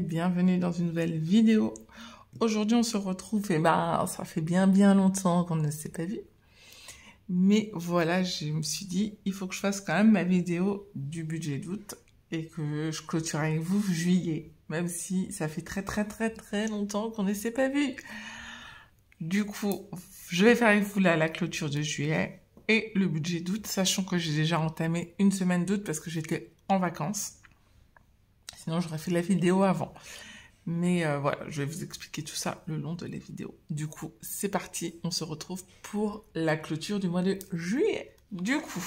bienvenue dans une nouvelle vidéo. Aujourd'hui on se retrouve, et ça fait bien longtemps qu'on ne s'est pas vu. Mais voilà, je me suis dit, il faut que je fasse quand même ma vidéo du budget d'août et que je clôture avec vous juillet. Même si ça fait très longtemps qu'on ne s'est pas vu. Du coup, je vais faire avec vous là la clôture de juillet et le budget d'août, sachant que j'ai déjà entamé une semaine d'août parce que j'étais en vacances. Sinon, j'aurais fait la vidéo avant. Mais voilà, je vais vous expliquer tout ça le long de la vidéo. Du coup, c'est parti. On se retrouve pour la clôture du mois de juillet. Du coup,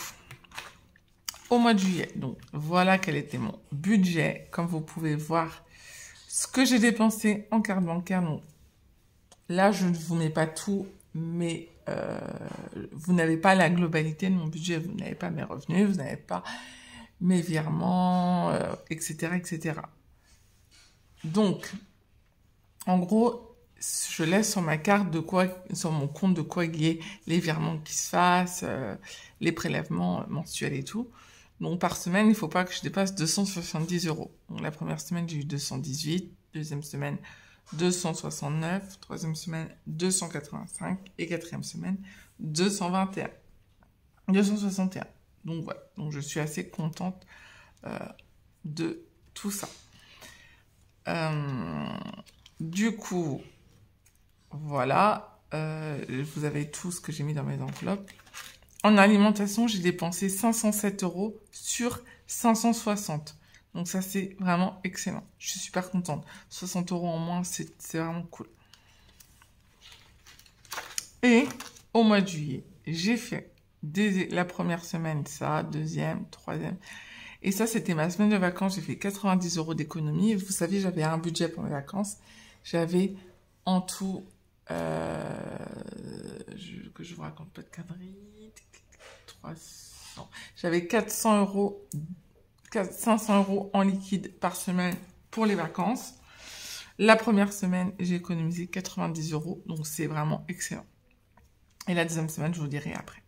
au mois de juillet, donc voilà quel était mon budget. Comme vous pouvez voir, ce que j'ai dépensé en carte bancaire. Donc là, je ne vous mets pas tout, mais vous n'avez pas la globalité de mon budget. Vous n'avez pas mes revenus, vous n'avez pas mes virements, etc. Donc, en gros, je laisse sur ma carte sur mon compte de quoi il y ait les virements qui se fassent, les prélèvements mensuels et tout. Donc, par semaine, il ne faut pas que je dépasse 270 €. Donc, la première semaine, j'ai eu 218, deuxième semaine, 269, troisième semaine, 285 et quatrième semaine, 221, 261. Donc, voilà. Donc, je suis assez contente de tout ça. Du coup, voilà, vous avez tout ce que j'ai mis dans mes enveloppes. En alimentation, j'ai dépensé 507 € sur 560. Donc ça, c'est vraiment excellent. Je suis super contente. 60 € en moins, c'est vraiment cool. Et au mois de juillet, j'ai fait la première semaine ça, deuxième, troisième. Et ça, c'était ma semaine de vacances. J'ai fait 90 € d'économie. Vous savez, j'avais un budget pour mes vacances. J'avais en tout, que je vous raconte pas de conneries, 300. J'avais 400 €, 500 € en liquide par semaine pour les vacances. La première semaine, j'ai économisé 90 €. Donc, c'est vraiment excellent. Et la deuxième semaine, je vous dirai après.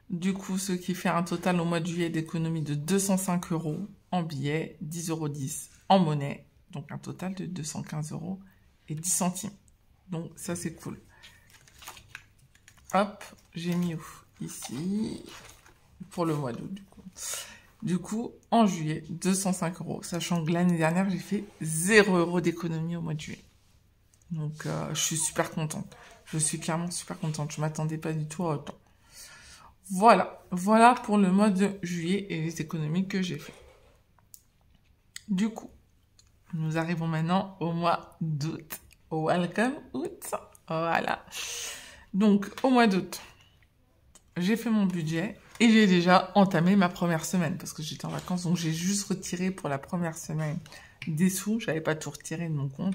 Du coup, ce qui fait un total au mois de juillet d'économie de 205 € en billets, 10,10 € en monnaie. Donc, un total de 215 € et 10 centimes. Donc, ça, c'est cool. Hop, j'ai mis où? Ici, pour le mois d'août, du coup. Du coup, en juillet, 205 €. Sachant que l'année dernière, j'ai fait 0 € d'économie au mois de juillet. Donc, je suis super contente. Je suis clairement super contente. Je m'attendais pas du tout à autant. Voilà pour le mois de juillet et les économies que j'ai fait. Du coup, nous arrivons maintenant au mois d'août. Welcome août. Voilà. Donc, au mois d'août, j'ai fait mon budget et j'ai déjà entamé ma première semaine parce que j'étais en vacances. Donc, j'ai juste retiré pour la première semaine des sous. J'avais pas tout retiré de mon compte.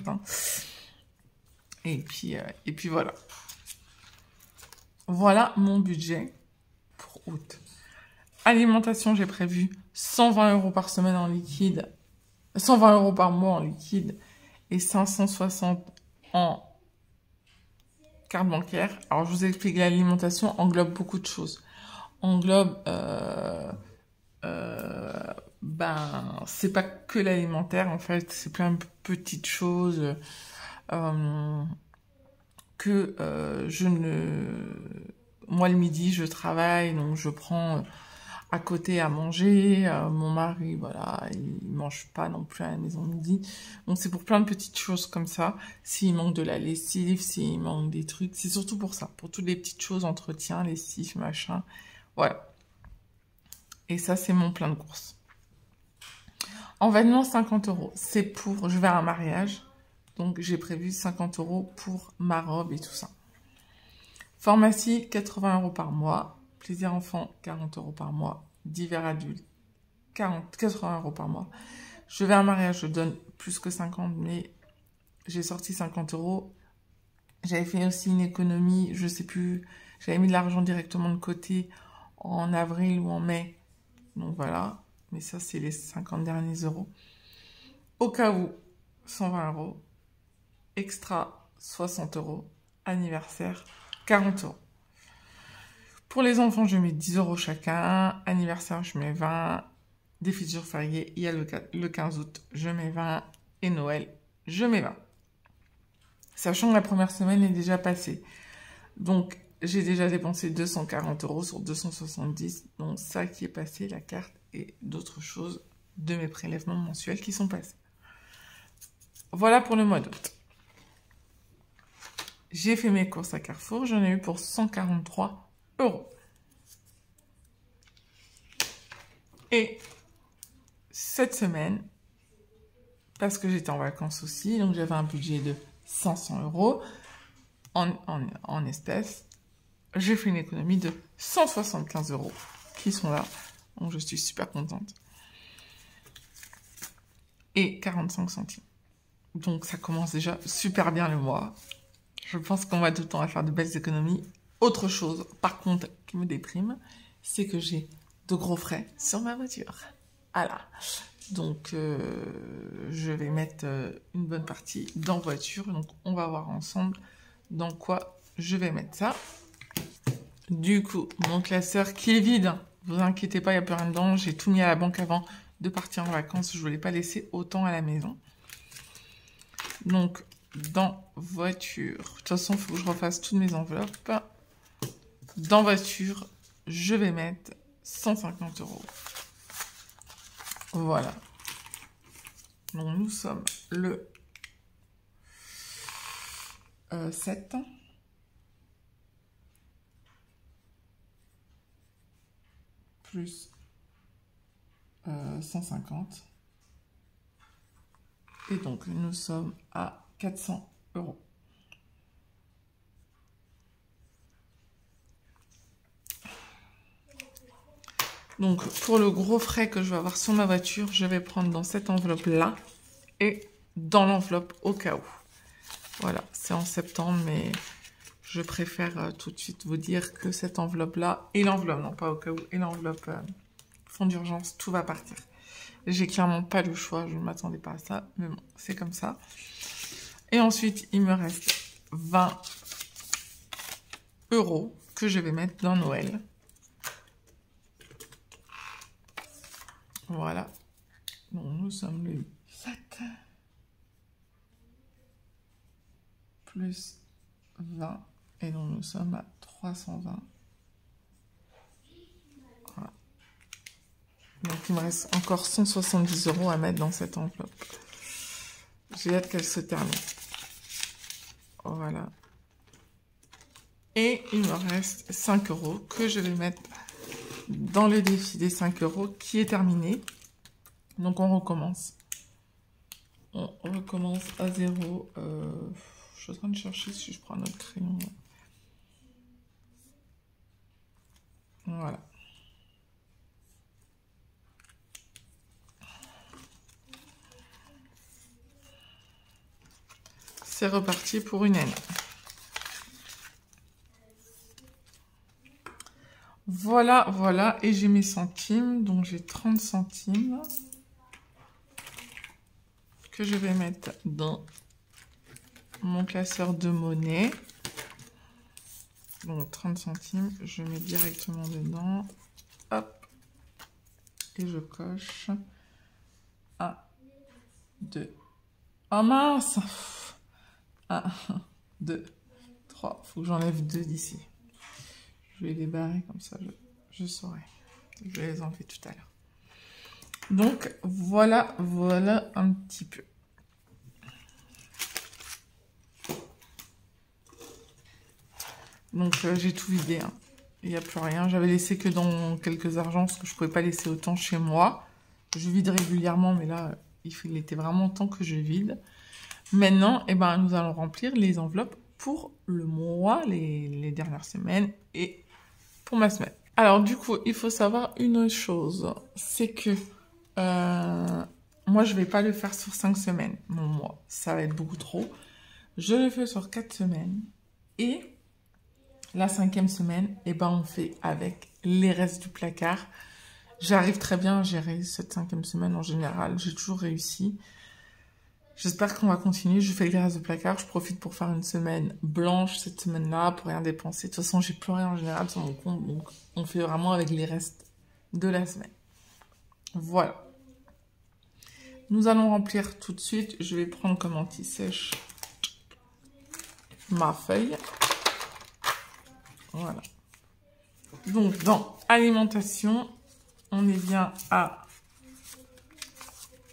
Et puis voilà. Voilà mon budget pour août. Alimentation, j'ai prévu 120 € par semaine en liquide, 120 € par mois en liquide et 560 en carte bancaire. Alors, je vous explique, l'alimentation englobe beaucoup de choses. Englobe, c'est pas que l'alimentaire, en fait, c'est plein de petites choses Moi, le midi, je travaille, donc je prends à côté à manger. Mon mari, voilà, il mange pas non plus à la maison midi. Donc, c'est pour plein de petites choses comme ça. S'il manque de la lessive, s'il manque des trucs, c'est surtout pour ça. Pour toutes les petites choses, entretien, lessive, machin. Voilà. Et ça, c'est mon plein de courses. En vêtements, 50 €. C'est pour... Je vais à un mariage. Donc, j'ai prévu 50 € pour ma robe et tout ça. Pharmacie, 80 € par mois. Plaisir enfant, 40 € par mois. Divers adulte, 80 € par mois. Je vais à un mariage, je donne plus que 50, mais j'ai sorti 50 €. J'avais fait aussi une économie, je sais plus, j'avais mis de l'argent directement de côté en avril ou en mai. Donc voilà, mais ça, c'est les 50 derniers euros. Au cas où, 120 €. Extra, 60 €. Anniversaire, 40 €. Pour les enfants, je mets 10 € chacun. Anniversaire, je mets 20. Des futurs fériés, il y a le 15 août, je mets 20. et Noël, je mets 20. Sachant que la première semaine est déjà passée. Donc, j'ai déjà dépensé 240 € sur 270. Donc, ça qui est passé, la carte et d'autres choses de mes prélèvements mensuels qui sont passés. Voilà pour le mois d'août. J'ai fait mes courses à Carrefour. J'en ai eu pour 143 €. Et cette semaine, parce que j'étais en vacances aussi, donc j'avais un budget de 500 € en espèces, j'ai fait une économie de 175 € qui sont là. Donc je suis super contente. Et 45 centimes. Donc ça commence déjà super bien le mois. Je pense qu'on va tout le temps à faire de belles économies. Autre chose, par contre, qui me déprime, c'est que j'ai de gros frais sur ma voiture. Voilà. Donc, je vais mettre une bonne partie dans voiture. Donc, on va voir ensemble dans quoi je vais mettre ça. Du coup, mon classeur qui est vide. Vous inquiétez pas, il n'y a plus rien dedans. J'ai tout mis à la banque avant de partir en vacances. Je ne voulais pas laisser autant à la maison. Donc, dans voiture. De toute façon, il faut que je refasse toutes mes enveloppes. Dans voiture, je vais mettre 150 €. Voilà. Donc, nous sommes le 7. Plus 150. Et donc, nous sommes à 400 €. Donc, pour le gros frais que je vais avoir sur ma voiture, je vais prendre dans cette enveloppe-là et dans l'enveloppe au cas où. Voilà, c'est en septembre, mais je préfère tout de suite vous dire que cette enveloppe-là et l'enveloppe, non pas au cas où, et l'enveloppe fonds d'urgence, tout va partir. J'ai clairement pas le choix, je ne m'attendais pas à ça, mais bon, c'est comme ça. Et ensuite, il me reste 20 € que je vais mettre dans Noël. Voilà. Donc, nous sommes le 7. Plus 20. Et donc, nous sommes à 320. Voilà. Donc, il me reste encore 170 € à mettre dans cette enveloppe. J'ai hâte qu'elle se termine. Voilà. Et il me reste 5 € que je vais mettre dans le défi des 5 € qui est terminé. Donc, on recommence. On recommence à 0. Je suis en train de chercher si je prends un autre crayon. Voilà. C'est reparti pour une année. Voilà, voilà. Et j'ai mes centimes. Donc, j'ai 30 centimes que je vais mettre dans mon classeur de monnaie. Donc, 30 centimes, je mets directement dedans. Hop. Et je coche. 1, 2. Oh mince! 1, 2, 3. Faut que j'enlève 2 d'ici. Je vais les barrer comme ça, je saurai. Je vais les enlever tout à l'heure. Donc, voilà, voilà un petit peu. Donc, j'ai tout vidé. Hein. Il n'y a plus rien. J'avais laissé que dans quelques argents parce que je ne pouvais pas laisser autant chez moi. Je vide régulièrement, mais là, il était vraiment temps que je vide. Maintenant, eh ben, nous allons remplir les enveloppes pour le mois, les dernières semaines et pour ma semaine. Alors, du coup, il faut savoir une chose. C'est que moi, je ne vais pas le faire sur 5 semaines, mon mois. Ça va être beaucoup trop. Je le fais sur 4 semaines. Et la 5e semaine, eh ben, on fait avec les restes du placard. J'arrive très bien à gérer cette 5e semaine en général. J'ai toujours réussi. J'espère qu'on va continuer. Je fais les restes du placard. Je profite pour faire une semaine blanche cette semaine-là pour rien dépenser. De toute façon, j'ai plus rien en général sur mon compte. Donc, on fait vraiment avec les restes de la semaine. Voilà. Nous allons remplir tout de suite. Je vais prendre comme anti-sèche ma feuille. Voilà. Donc, dans alimentation, on est bien à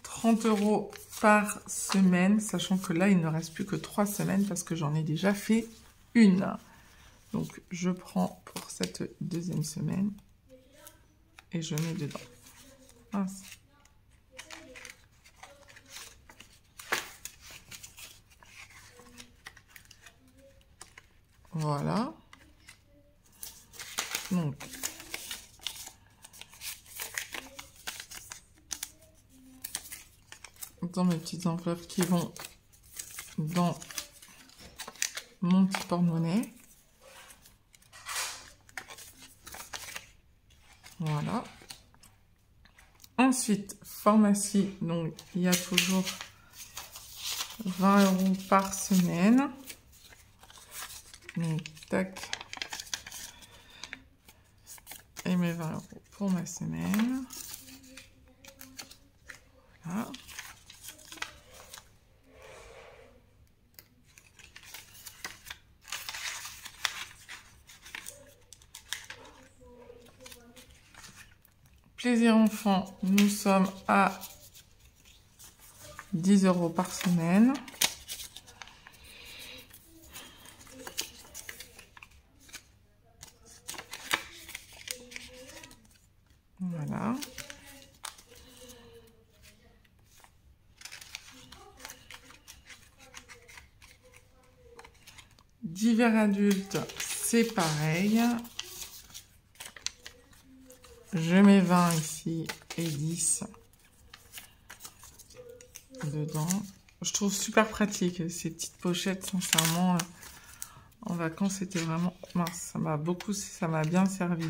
30 € par semaine, sachant que là, il ne reste plus que 3 semaines parce que j'en ai déjà fait une. Donc, je prends pour cette deuxième semaine et je mets dedans. Mince. Voilà. Donc, dans mes petites enveloppes qui vont dans mon petit porte-monnaie. Voilà. Ensuite, pharmacie, donc il y a toujours 20 € par semaine. Donc, tac. Et mes 20 € pour ma semaine. Voilà. Plaisir enfant, nous sommes à 10 € par semaine. Voilà. Divers adultes, c'est pareil. Je mets 20 ici et 10 dedans. Je trouve super pratique ces petites pochettes, sincèrement. En vacances, c'était vraiment mince. Ça m'a bien servi.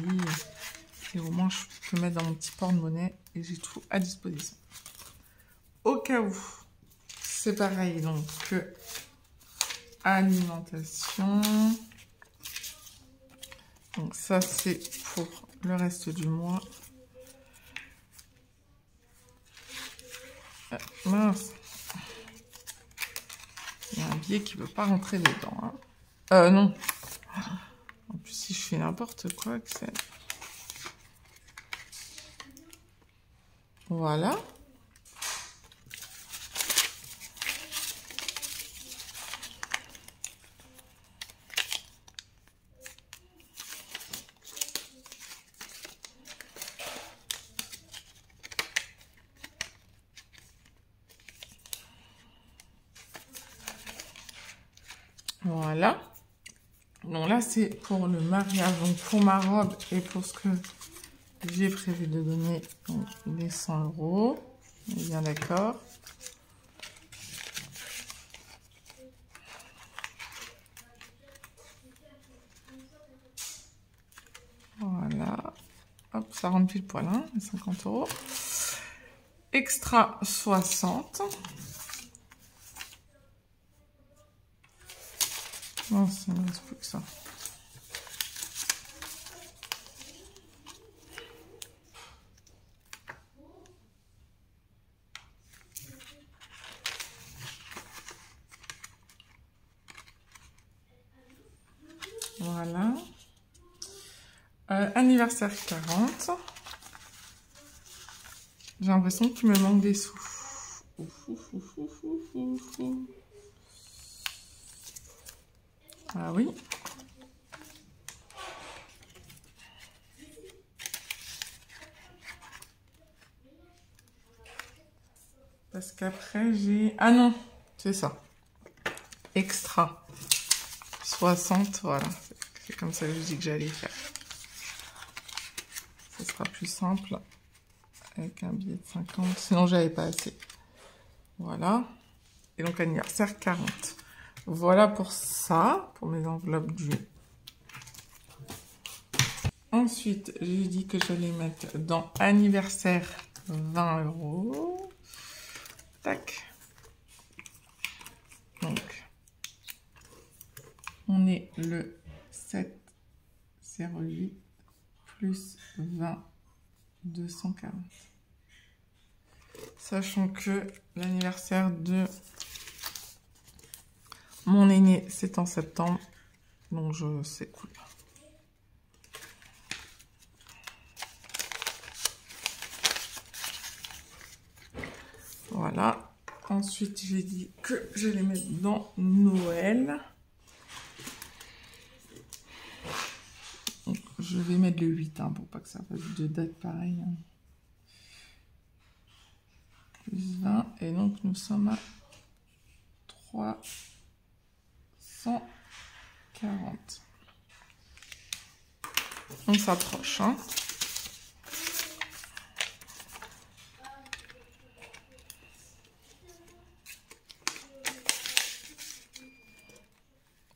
Et au moins, je peux mettre dans mon petit porte-monnaie et j'ai tout à disposition. Au cas où, c'est pareil, donc alimentation. Donc ça, c'est pour le reste du mois. Mince. Il y a un billet qui ne veut pas rentrer dedans. Hein. Non. En plus, si je fais n'importe quoi, que c'est... Voilà. Voilà. Donc là, c'est pour le mariage, donc pour ma robe et pour ce que j'ai prévu de donner, donc les 100 €. On est bien d'accord. Voilà. Hop, ça rentre pile poil, hein, les 50 €. Extra 60. Non, ça ne reste plus que ça. Voilà. Anniversaire 40. J'ai l'impression qu'il me manque des sous. Ah oui. Parce qu'après, j'ai... Ah non, c'est ça. Extra. 60, voilà. C'est comme ça que je dis que j'allais faire. Ce sera plus simple avec un billet de 50. Sinon, j'avais pas assez. Voilà. Et donc, anniversaire 40. Voilà pour ça, pour mes enveloppes du... Ensuite, j'ai dit que j'allais mettre dans anniversaire 20 €. Tac. Donc, on est le 7,08 plus 20, 240. Sachant que l'anniversaire de mon aîné, c'est en septembre. Donc, c'est cool. Voilà. Ensuite, j'ai dit que je les mettre dans Noël. Donc, je vais mettre le 8, hein, pour pas que ça fasse deux dates pareilles. Hein. Plus 20. Et donc, nous sommes à 340. On s'approche, hein.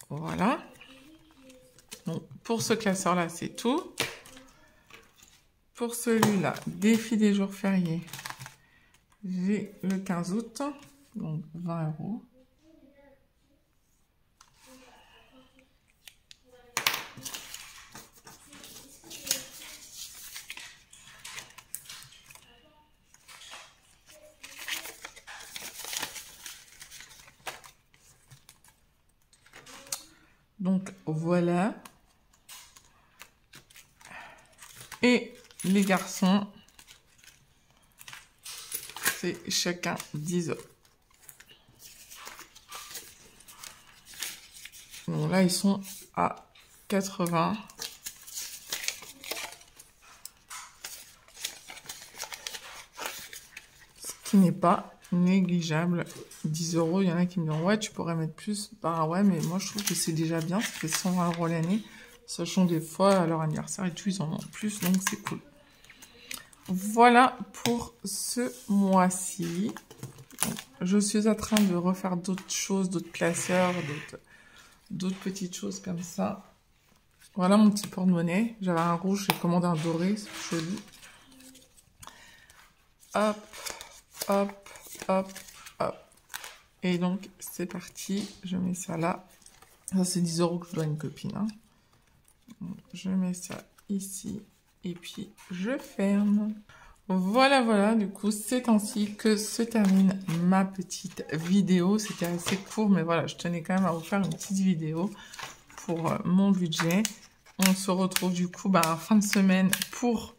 Voilà. Donc, pour ce classeur-là, c'est tout. Pour celui-là, défi des jours fériés, j'ai le 15 août, donc 20 €. Donc, voilà. Et les garçons, c'est chacun 10 €. Donc là, ils sont à 80. Ce qui n'est pas négligeable. 10 €, il y en a qui me disent ouais, tu pourrais mettre plus. Bah ouais, mais moi je trouve que c'est déjà bien, ça fait 120 € l'année. Sachant des fois, à leur anniversaire et tout, ils en ont plus, donc c'est cool. Voilà pour ce mois-ci. Je suis en train de refaire d'autres choses, d'autres classeurs, d'autres petites choses comme ça. Voilà mon petit porte-monnaie. J'avais un rouge, j'ai commandé un doré, c'est joli. Hop, hop, hop, hop. Et donc, c'est parti. Je mets ça là. Ça, c'est 10 € que je dois à une copine. Hein. Donc, je mets ça ici. Et puis, je ferme. Voilà, voilà. Du coup, c'est ainsi que se termine ma petite vidéo. C'était assez court, mais voilà, je tenais quand même à vous faire une petite vidéo pour mon budget. On se retrouve du coup en fin de semaine pour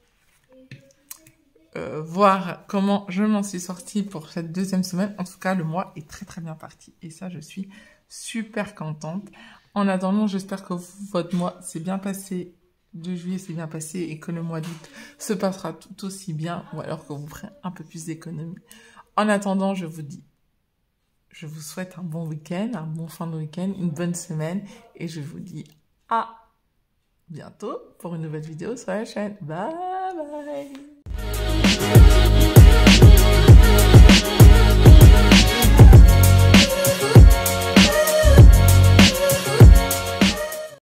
voir comment je m'en suis sortie pour cette deuxième semaine. En tout cas, le mois est très très bien parti. Et ça, je suis super contente. En attendant, j'espère que votre mois s'est bien passé, de juillet s'est bien passé et que le mois d'août se passera tout aussi bien, ou alors que vous ferez un peu plus d'économie. En attendant, je vous souhaite un bon week-end, un bon fin de week-end, une bonne semaine. Et je vous dis à bientôt pour une nouvelle vidéo sur la chaîne. Bye bye.